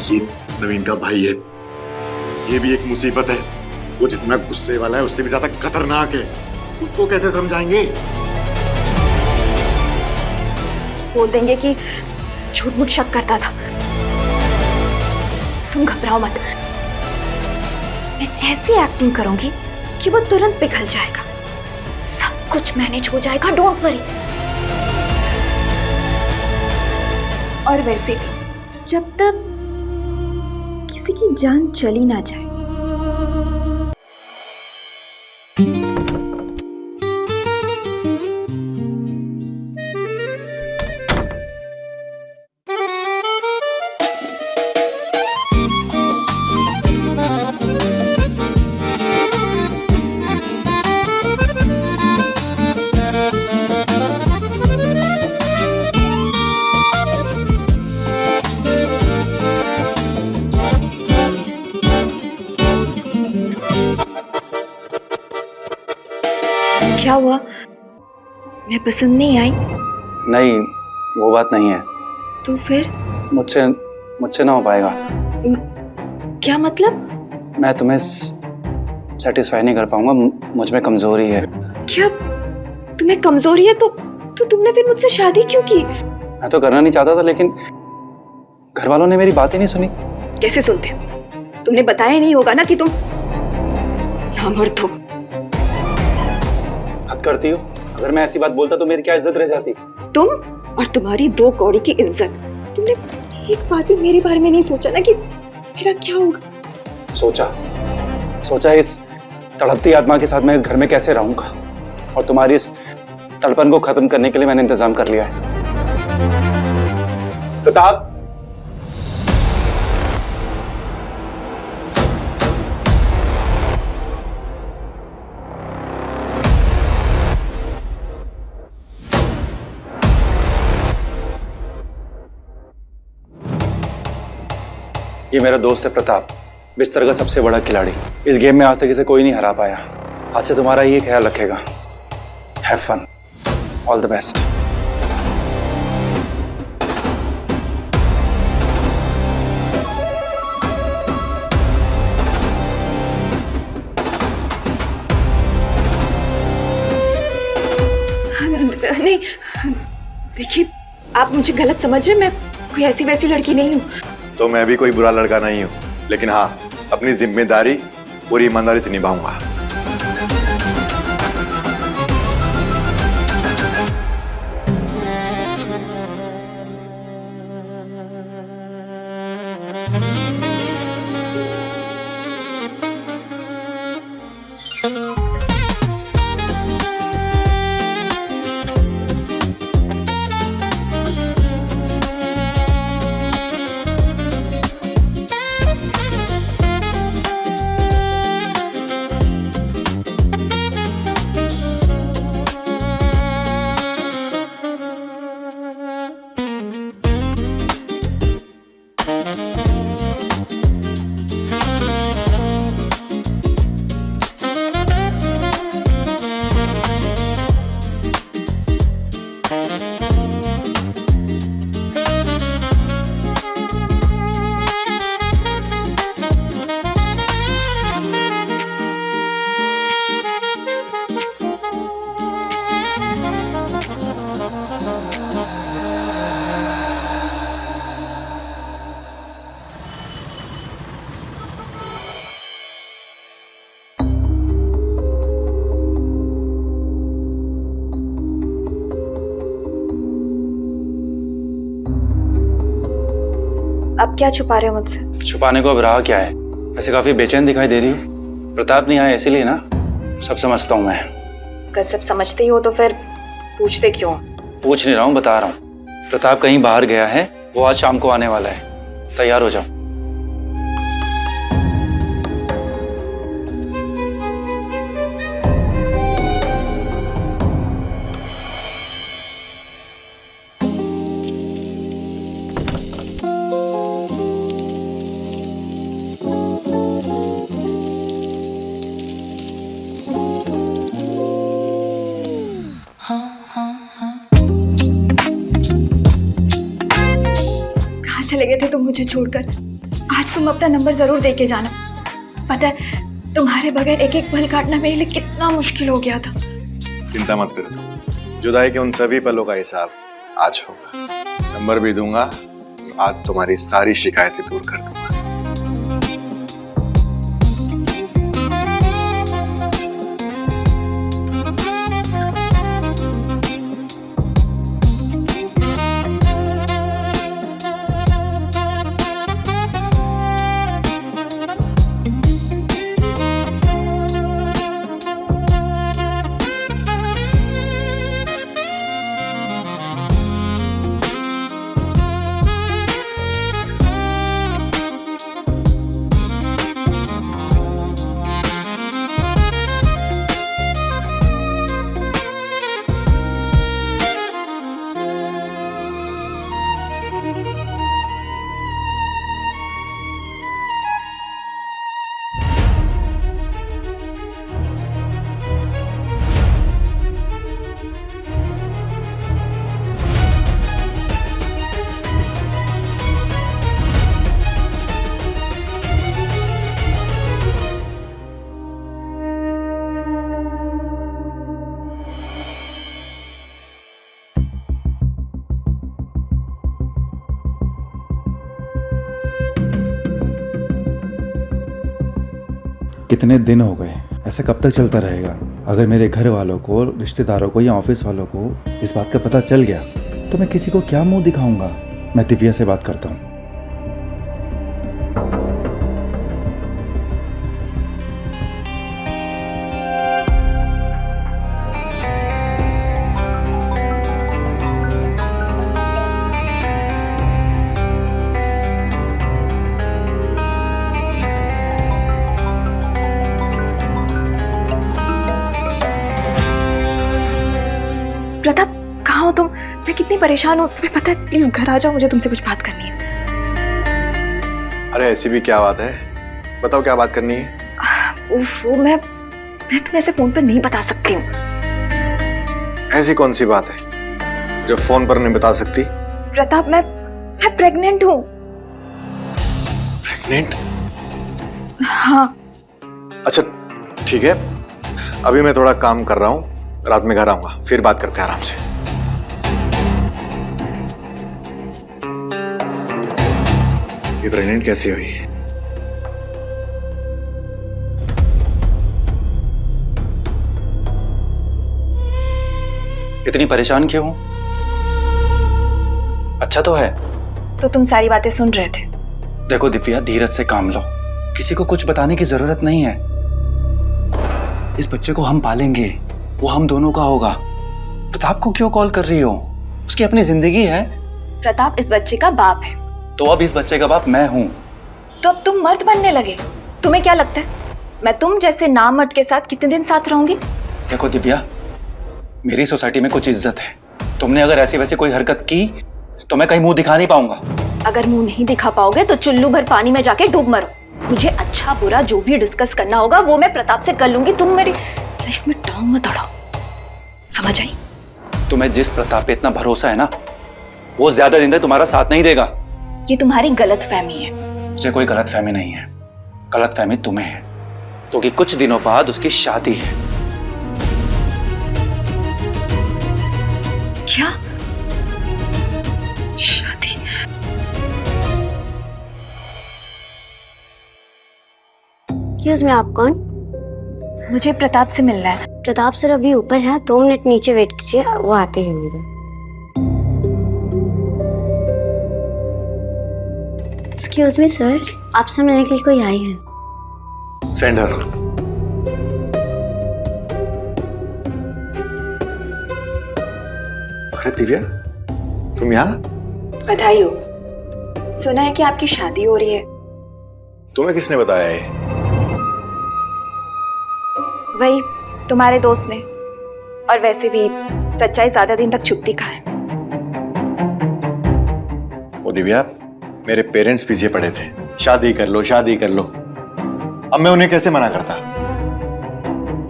ये नवीन का भाई है, ये भी एक मुसीबत है। वो जितना गुस्से वाला है उससे भी ज्यादा खतरनाक है। उसको कैसे समझाएंगे? बोल देंगे कि झूठ मूठ शक करता था। तुम घबराओ मत, मैं ऐसी एक्टिंग करूंगी कि वो तुरंत पिघल जाएगा। सब कुछ मैनेज हो जाएगा, डोंट वरी। और वैसे भी जब तक किसी की जान चली ना जाए। क्या हुआ? मैं पसंद नहीं आई? नहीं, वो बात नहीं है। तो फिर? मुझसे ना हो पाएगा। क्या मतलब? मैं तुम्हें सेटिस्फाई नहीं कर पाऊंगा, मुझ में कमजोरी है। क्या तुम्हें कमजोरी है? तो तुमने फिर मुझसे शादी क्यों की? मैं तो करना नहीं चाहता था, लेकिन घर वालों ने मेरी बात ही नहीं सुनी। कैसे सुनते? तुमने बताया नहीं होगा ना कि तुम नामर्द हो। हद करती हो। अगर मैं ऐसी बात बोलता तो मेरी क्या इज्जत रह जाती? तुम और तुम्हारी 2 कौड़ी की इज्जत। तुमने एक बार भी मेरे बारे में नहीं सोचा ना कि मेरा क्या होगा? सोचा इस तड़पती आत्मा के साथ मैं इस घर में कैसे रहूंगा, और तुम्हारी इस तड़पन को खत्म करने के लिए मैंने इंतजाम कर लिया है। प्रताप, ये मेरा दोस्त है प्रताप, बिस्तर का सबसे बड़ा खिलाड़ी। इस गेम में आज तक इसे कोई नहीं हरा पाया। आज से तुम्हारा ये ख्याल रखेगा। Have fun, all the best. नहीं, देखिए आप मुझे गलत समझ रहे। मैं कोई ऐसी वैसी लड़की नहीं हूँ। तो मैं भी कोई बुरा लड़का नहीं हूँ, लेकिन हाँ, अपनी जिम्मेदारी पूरी ईमानदारी से निभाऊंगा। अब क्या छुपा रहे हो मुझसे? छुपाने को अब रहा क्या है? वैसे काफी बेचैन दिखाई दे रही हो। प्रताप नहीं आया इसीलिए ना? सब समझता हूँ मैं। अगर सब समझते ही हो तो फिर पूछते क्यों? पूछ नहीं रहा हूँ, बता रहा हूँ। प्रताप कहीं बाहर गया है, वो आज शाम को आने वाला है। तैयार हो जाओ। चले गए थे तुम मुझे छोड़कर? आज तुम अपना नंबर जरूर दे के जाना। पता है तुम्हारे बगैर एक एक पल काटना मेरे लिए कितना मुश्किल हो गया था। चिंता मत करो, जुदाई के उन सभी पलों का हिसाब आज होगा। नंबर भी दूंगा, आज तुम्हारी सारी शिकायतें दूर कर दूंगा। कितने दिन हो गए, ऐसा कब तक चलता रहेगा? अगर मेरे घर वालों को, रिश्तेदारों को या ऑफिस वालों को इस बात का पता चल गया तो मैं किसी को क्या मुंह दिखाऊंगा? मैं दिव्या से बात करता हूँ। प्रताप कहाँ हो तुम? मैं कितनी परेशान हूँ, तुम्हें पता है? प्लीज घर आ जाओ, मुझे तुमसे कुछ बात करनी है। अरे ऐसी भी क्या बात है, बताओ क्या बात करनी है। वो मैं तुम्हें ऐसे फोन पर नहीं बता सकती हूँ। ऐसी कौन सी बात है जो फोन पर नहीं बता सकती? प्रताप मैं प्रेग्नेंट हूँ। प्रेग्नेंट? हाँ। अच्छा ठीक है, अभी मैं थोड़ा काम कर रहा हूँ, रात में घर आऊंगा, फिर बात करते हैं आराम से। ये प्रेग्नेंट कैसे हुई? इतनी परेशान क्यों? अच्छा तो है। तो तुम सारी बातें सुन रहे थे? देखो दिव्या, धीरज से काम लो, किसी को कुछ बताने की जरूरत नहीं है। इस बच्चे को हम पालेंगे, वो हम दोनों का होगा। प्रताप को क्यों कॉल कर रही हो? उसकी अपनी जिंदगी है। प्रताप इस बच्चे का बाप है। तो अब इस बच्चे का बाप मैं हूँ। तो अब तुम मर्द बनने लगे? तुम्हें क्या लगता है मैं तुम जैसे नामर्द के साथ कितने दिन साथ रहूंगी? देखो दिव्या, मेरी सोसाइटी में कुछ इज्जत है। तुमने अगर ऐसी वैसी कोई हरकत की तो मैं कहीं मुंह दिखा नहीं पाऊंगा। अगर मुंह नहीं दिखा पाओगे तो चुल्लू भर पानी में जाके डूब मरो। मुझे अच्छा बुरा जो भी डिस्कस करना होगा वो मैं प्रताप से कर लूंगी। तुम मेरी लाइफ में टांग मत अड़ाओ, समझ आई? तुम्हें जिस प्रताप पे इतना भरोसा है ना, वो ज्यादा दिन तक तुम्हारा साथ नहीं देगा। ये तुम्हारी गलतफहमी है। मुझे कोई गलतफहमी नहीं है, गलतफहमी तुम्हें है, क्योंकि कुछ दिनों बाद उसकी शादी है। क्या शादी? एक्सक्यूज मी, आप कौन? मुझे प्रताप से मिलना है। प्रताप सर अभी ऊपर है, 2 मिनट नीचे वेट कीजिए, वो आते ही होंगे। एक्सक्यूज मी सर, आपसे मिलने के लिए कोई आई है। Send her. अरे दिव्या, तुम यहाँ? बधाई हो। सुना है कि आपकी शादी हो रही है। तुम्हें किसने बताया है? वही तुम्हारे दोस्त ने। और वैसे भी सच्चाई ज्यादा दिन तक छुपती कहाँ है। वो दिव्या, मेरे पेरेंट्स पीछे पड़े थे, शादी कर लो शादी कर लो। अब मैं उन्हें कैसे मना करता?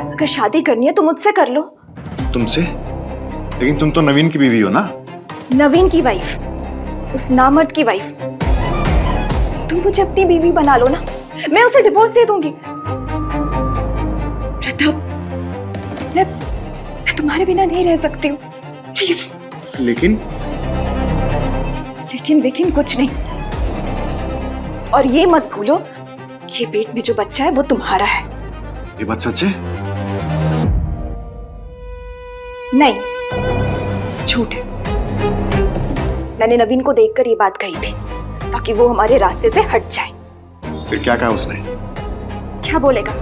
अगर शादी करनी है तो मुझसे कर लो। तुमसे? लेकिन तुम तो नवीन की बीवी हो ना? नवीन की वाइफ, उस नामर्द की वाइफ। तुम मुझे अपनी बीवी बना लो ना, मैं उसे डिवोर्स दे दूंगी। प्रताप, मैं तुम्हारे बिना नहीं रह सकती हूँ, प्लीज। लेकिन लेकिन कुछ नहीं। और ये मत भूलो कि पेट में जो बच्चा है वो तुम्हारा है। ये बात सच है? नहीं, झूठ है। मैंने नवीन को देखकर ये बात कही थी ताकि वो हमारे रास्ते से हट जाए। फिर क्या कहा उसने? क्या बोलेगा,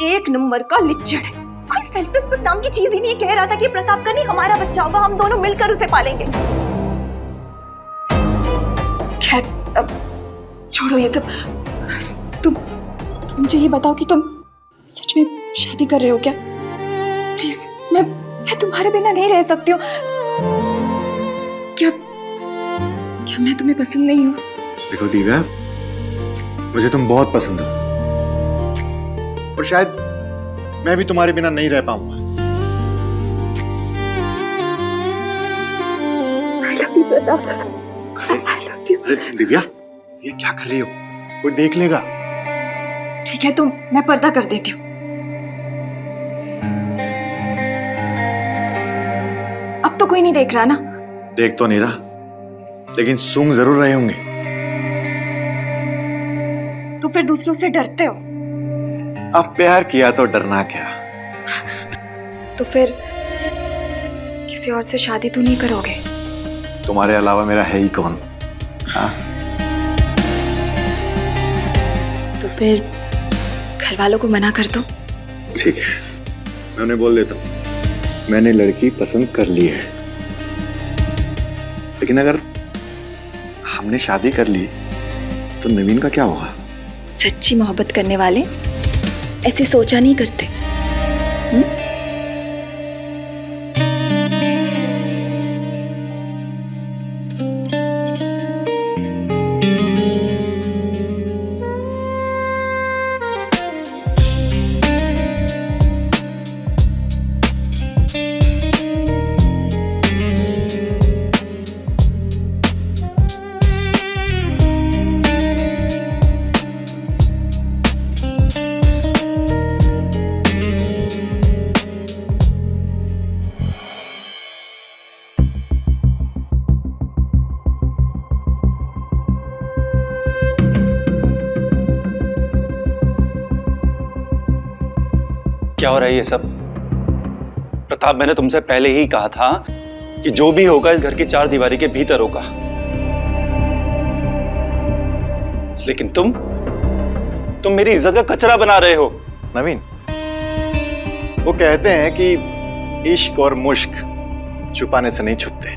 एक नंबर का लिच्चड़ है। कोई सेल्फ रिस्पेक्ट नाम की चीज ही नहीं। कह रहा था कि प्रताप का नहीं हमारा बच्चा होगा, हम दोनों मिलकर उसे पालेंगे। खैर अब छोड़ो ये सब। तुम मुझे ये बताओ कि तुम सच में शादी कर रहे हो क्या? प्लीज, मैं तुम्हारे बिना नहीं रह सकती हूँ। क्या मैं तुम्हें पसंद नहीं हूँ? देखो दिव्या, मुझे तुम बहुत पसंद हो और शायद मैं भी तुम्हारे बिना नहीं रह पाऊंगा। अरे दिव्या, ये क्या कर रही हो? कोई देख लेगा। ठीक है, तो मैं पर्दा कर देती हूँ। अब तो कोई नहीं देख रहा ना? देख तो नहीं रहा, लेकिन सूंघ जरूर रहे होंगे। तो फिर दूसरों से डरते हो? अब प्यार किया तो डरना क्या? तो फिर किसी और से शादी तो नहीं करोगे? तुम्हारे अलावा मेरा है ही कौन? हाँ? तो फिर घर वालों को मना कर दो। ठीक है, मैं उन्हें बोल देता हूँ मैंने लड़की पसंद कर ली है। लेकिन अगर हमने शादी कर ली तो नवीन का क्या होगा? सच्ची मोहब्बत करने वाले ऐसे सोचा नहीं करते। क्या हो रहा है ये सब? प्रताप, मैंने तुमसे पहले ही कहा था कि जो भी होगा इस घर की चार दीवारी के भीतर होगा। लेकिन तुम मेरी इज्जत का कचरा बना रहे हो। नवीन, वो कहते हैं कि इश्क और मुश्क छुपाने से नहीं छुपते।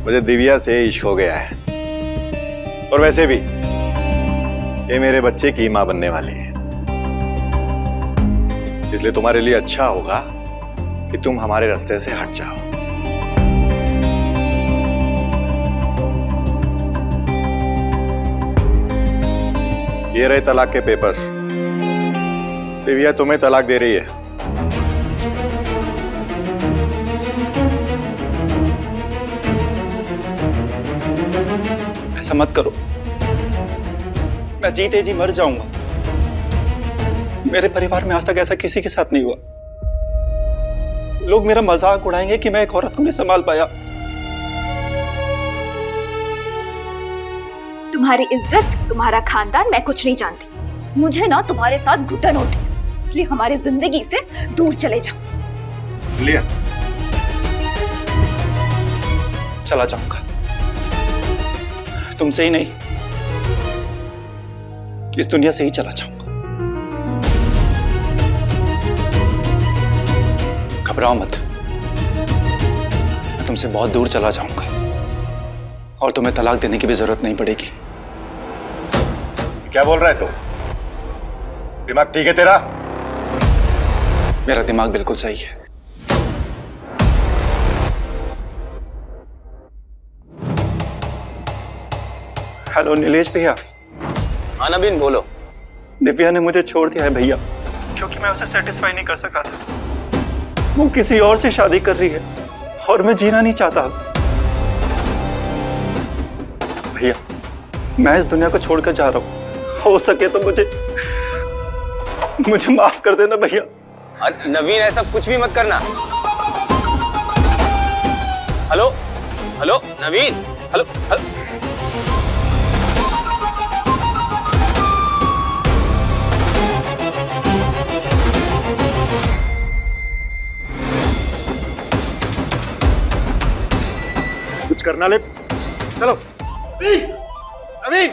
मुझे दिव्या से इश्क हो गया है और वैसे भी ये मेरे बच्चे की मां बनने वाली है। इसलिए तुम्हारे लिए अच्छा होगा कि तुम हमारे रास्ते से हट जाओ। ये रहे तलाक के पेपर्स। दिव्या तुम्हें तलाक दे रही है। ऐसा मत करो, मैं जीते जी मर जाऊंगा। मेरे परिवार में आज तक ऐसा किसी के साथ नहीं हुआ। लोग मेरा मजाक उड़ाएंगे कि मैं एक औरत को नहीं संभाल पाया। तुम्हारी इज्जत, तुम्हारा खानदान मैं कुछ नहीं जानती। मुझे ना तुम्हारे साथ घुटन होती है, इसलिए हमारी जिंदगी से दूर चले जाओ। लिया चला जाऊंगा, तुमसे ही नहीं, इस दुनिया से ही चला जाऊंगा। घबराओ मत, मैं तुमसे बहुत दूर चला जाऊंगा और तुम्हें तलाक देने की भी जरूरत नहीं पड़ेगी। क्या बोल रहा है तू? दिमाग ठीक है तेरा? मेरा दिमाग बिल्कुल सही है। हेलो नीलेश भैया। हाँ नवीन, बोलो। दिव्या ने मुझे छोड़ दिया है भैया, क्योंकि मैं उसे सेटिस्फाई नहीं कर सका था। वो किसी और से शादी कर रही है और मैं जीना नहीं चाहता। भैया, मैं इस दुनिया को छोड़कर जा रहा हूँ। हो सके तो मुझे माफ कर देना भैया। अरे नवीन, ऐसा कुछ भी मत करना। हेलो हेलो नवीन, हेलो हेलो। कुछ करना ले, चलो। नवीन, नवीन,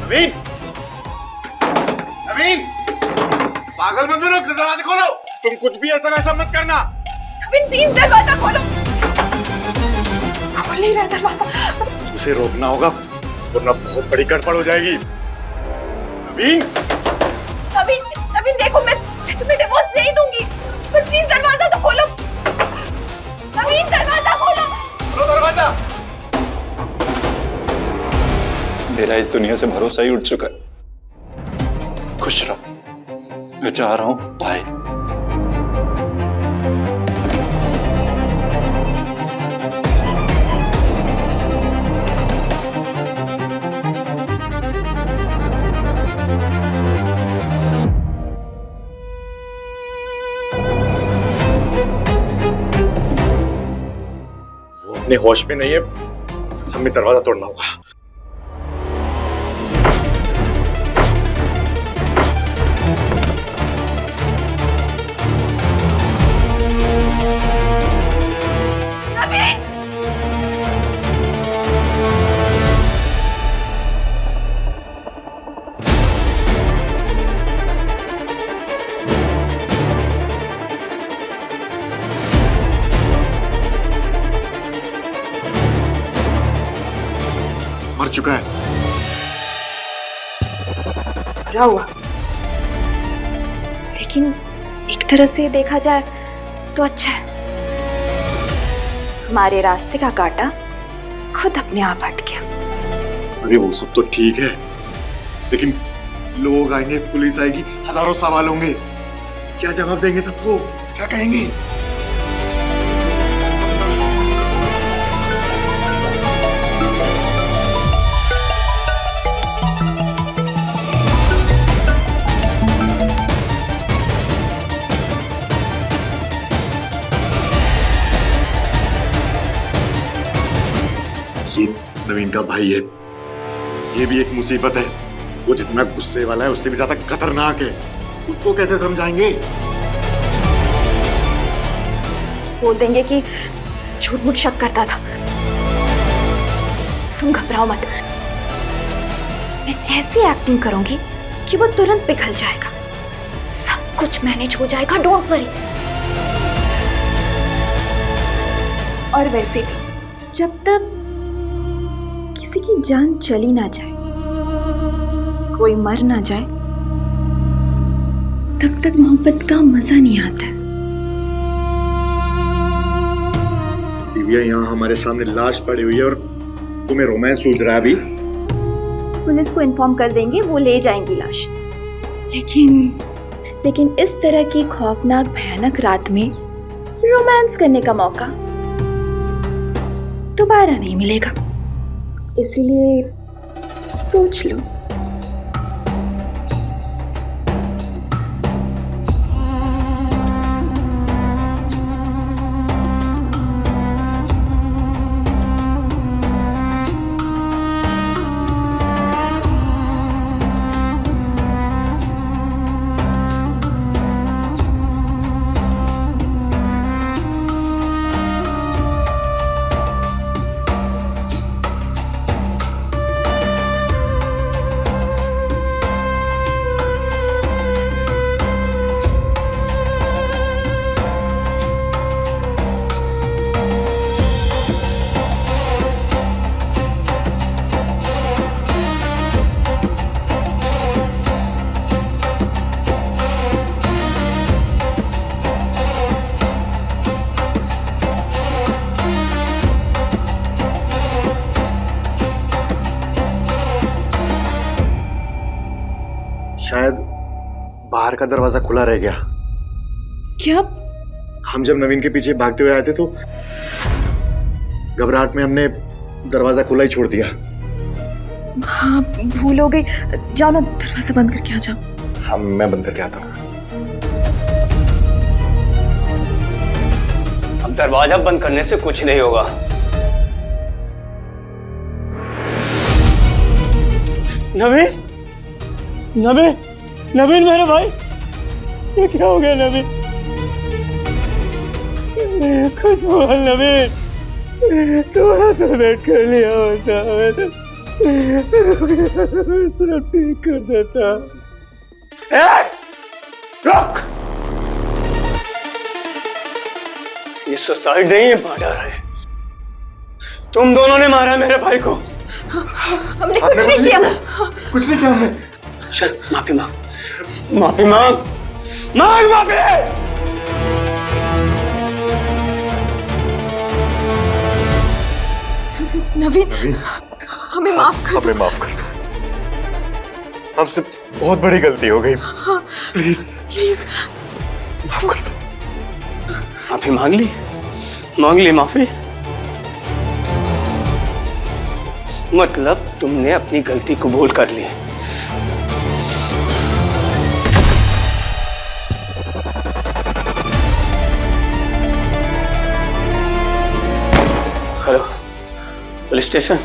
नवीन, नवीन, पागल मत बनो, दरवाजा खोलो। तुम कुछ भी ऐसा वैसा मत करना। नवीन प्लीज दरवाजा खोलो। खोल नहीं रहा दरवाजा। उसे रोकना होगा वरना बहुत बड़ी गड़बड़ हो जाएगी। नवीन, नवीन, नवीन देखो, मैं तुम्हें डिवोर्स नहीं दूंगी, पर प्लीज दरवाजा तो खोलो। नवीन दरवाजा खोलो। खोलो दरवाजा। मेरा इस दुनिया से भरोसा ही उठ चुका है। खुश रहो, मैं जा रहा हूँ। बाय। वो अपने होश में नहीं है, हमें दरवाजा तोड़ना होगा। मर चुका है। बुरा हुआ, लेकिन एक तरह से देखा जाए तो अच्छा है। हमारे रास्ते का कांटा खुद अपने आप हट गया। अरे वो सब तो ठीक है, लेकिन लोग आएंगे, पुलिस आएगी, हजारों सवाल होंगे। क्या जवाब देंगे सबको? क्या कहेंगे? ये नवीन का भाई है, ये भी एक मुसीबत है। वो जितना गुस्से वाला है उससे भी ज्यादा खतरनाक है। उसको कैसे समझाएंगे? बोल देंगे कि झूठ मूठ शक करता था। तुम घबराओ मत, मैं ऐसी एक्टिंग करूंगी कि वो तुरंत पिघल जाएगा। सब कुछ मैनेज हो जाएगा, डोंट वरी। और वैसे भी जब तक किसी की जान चली ना जाए, कोई मर ना जाए, तब तक मोहब्बत का मजा नहीं आता है। दिव्या, यहाँ हमारे सामने लाश पड़ी हुई है और तुम्हें रोमांस सूझ रहा है अभी? पुलिस को इन्फॉर्म कर देंगे, वो ले जाएंगी लाश। लेकिन इस तरह की खौफनाक भयानक रात में रोमांस करने का मौका दोबारा नहीं मिलेगा, इसीलिए सोच लो। शायद बाहर का दरवाजा खुला रह गया। क्या? हम जब नवीन के पीछे भागते हुए आए थे तो घबराहट में हमने दरवाजा खुला ही छोड़ दिया। हाँ भूल हो गई। जाओ ना दरवाजा बंद करके आ जाओ। हाँ मैं बंद करके आता हूँ। अब दरवाजा बंद करने से कुछ नहीं होगा। नवीन, नवीन, नवीन मेरे भाई, ये क्या हो गया नवीन? कुछ बोल नवीन, थोड़ा तो वेट कर लिया होता, मैं तो सिर्फ ठीक कर देता। रुक! ये सुसाइड नहीं है, मर्डर है। तुम दोनों ने मारा मेरे भाई को। हमने कुछ नहीं किया। कुछ नहीं किया हमने। चल माफी मांग, माफी मांग, मांग माफी। नवीन, हमें माफ कर दो। हमें माफ कर दो, हमसे बहुत बड़ी गलती हो गई। प्लीज प्लीज माफ कर दो। माफी मांग ली माफी। मतलब तुमने अपनी गलती कबूल कर ली। Hello, police station.